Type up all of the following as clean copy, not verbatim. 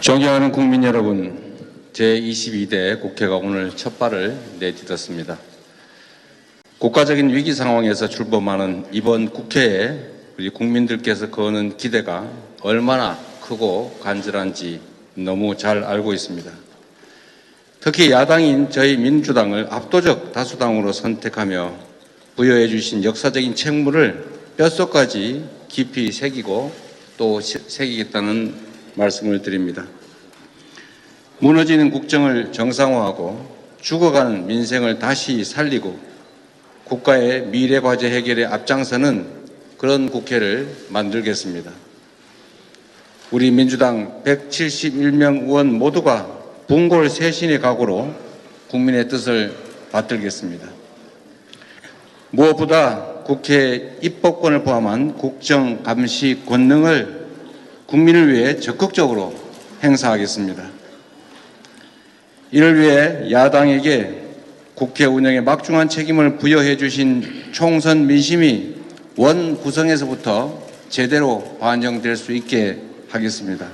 존경하는 국민 여러분, 제22대 국회가 오늘 첫 발을 내딛었습니다. 국가적인 위기 상황에서 출범하는 이번 국회에 우리 국민들께서 거는 기대가 얼마나 크고 간절한지 너무 잘 알고 있습니다. 특히 야당인 저희 민주당을 압도적 다수당으로 선택하며 부여해 주신 역사적인 책무를 뼛속까지 깊이 새기고 또 새기겠다는 말씀을 드립니다. 무너지는 국정을 정상화하고 죽어가는 민생을 다시 살리고 국가의 미래 과제 해결에 앞장서는 그런 국회를 만들겠습니다. 우리 민주당 171명 의원 모두가 분골쇄신의 각오로 국민의 뜻을 받들겠습니다. 무엇보다 국회 입법권을 포함한 국정 감시 권능을 국민을 위해 적극적으로 행사하겠습니다. 이를 위해 야당에게 국회 운영에 막중한 책임을 부여해 주신 총선 민심이 원 구성에서부터 제대로 반영될 수 있게 하겠습니다.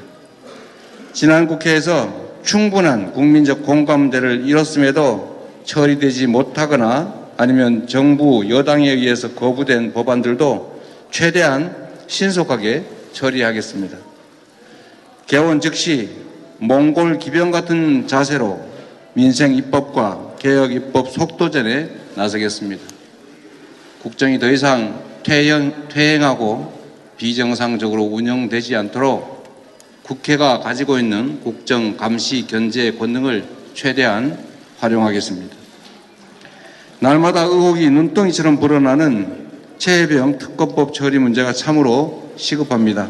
지난 국회에서 충분한 국민적 공감대를 이뤘음에도 처리되지 못하거나 아니면 정부 여당에 의해서 거부된 법안들도 최대한 신속하게 처리하겠습니다. 개원 즉시 몽골 기병 같은 자세로 민생 입법과 개혁 입법 속도전에 나서겠습니다. 국정이 더 이상 퇴행하고 비정상적으로 운영되지 않도록 국회가 가지고 있는 국정 감시 견제 권능을 최대한 활용하겠습니다. 날마다 의혹이 눈덩이처럼 불어나는 최혜병 특검법 처리 문제가 참으로 시급합니다.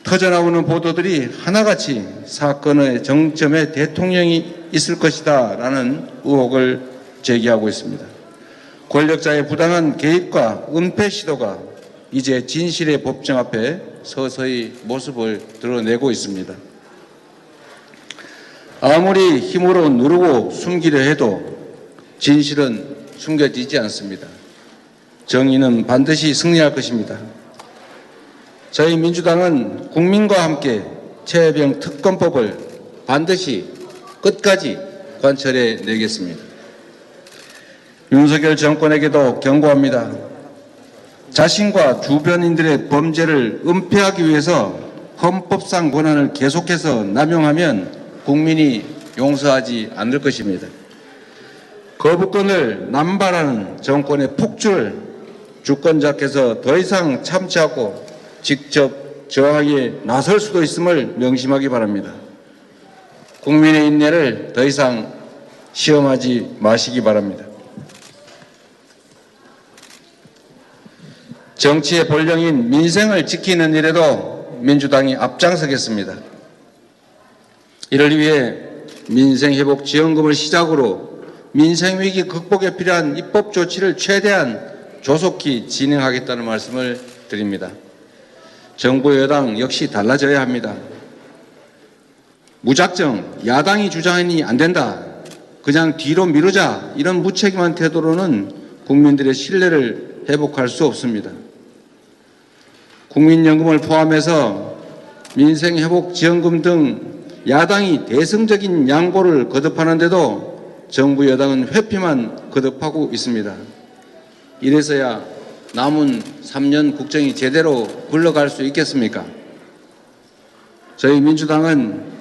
터져나오는 보도들이 하나같이 사건의 정점에 대통령이 있을 것이다 라는 의혹을 제기하고 있습니다. 권력자의 부당한 개입과 은폐 시도가 이제 진실의 법정 앞에 서서히 모습을 드러내고 있습니다. 아무리 힘으로 누르고 숨기려 해도 진실은 숨겨지지 않습니다. 정의는 반드시 승리할 것입니다. 저희 민주당은 국민과 함께 최혜병 특검법을 반드시 끝까지 관철해 내겠습니다. 윤석열 정권에게도 경고합니다. 자신과 주변인들의 범죄를 은폐하기 위해서 헌법상 권한을 계속해서 남용하면 국민이 용서하지 않을 것입니다. 거부권을 남발하는 정권의 폭주를 주권자께서 더 이상 참지 않고 직접 저항에 나설 수도 있음을 명심하기 바랍니다. 국민의 인내를 더 이상 시험하지 마시기 바랍니다. 정치의 본령인 민생을 지키는 일에도 민주당이 앞장서겠습니다. 이를 위해 민생회복지원금을 시작으로 민생위기 극복에 필요한 입법 조치를 최대한 조속히 진행하겠다는 말씀을 드립니다. 정부 여당 역시 달라져야 합니다. 무작정 야당이 주장하니 안 된다, 그냥 뒤로 미루자, 이런 무책임한 태도로는 국민들의 신뢰를 회복할 수 없습니다. 국민연금을 포함해서 민생회복지원금 등 야당이 대승적인 양보를 거듭하는데도 정부 여당은 회피만 거듭하고 있습니다. 이래서야 남은 3년 국정이 제대로 굴러갈 수 있겠습니까? 저희 민주당은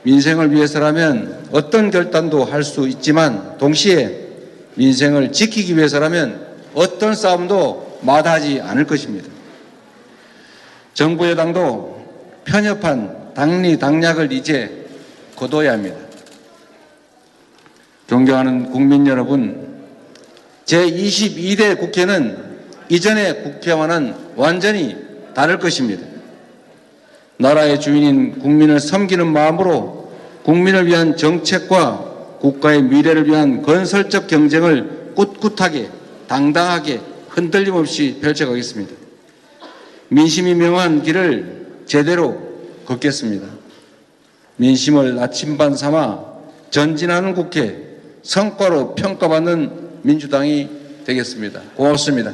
민생을 위해서라면 어떤 결단도 할 수 있지만 동시에 민생을 지키기 위해서라면 어떤 싸움도 마다하지 않을 것입니다. 정부 여당도 편협한 당리당략을 이제 거둬야 합니다. 존경하는 국민 여러분, 제22대 국회는 이전의 국회와는 완전히 다를 것입니다. 나라의 주인인 국민을 섬기는 마음으로 국민을 위한 정책과 국가의 미래를 위한 건설적 경쟁을 꿋꿋하게 당당하게 흔들림 없이 펼쳐가겠습니다. 민심이 명한 길을 제대로 걷겠습니다. 민심을 나침반 삼아 전진하는 국회, 성과로 평가받는 민주당이 되겠습니다. 고맙습니다.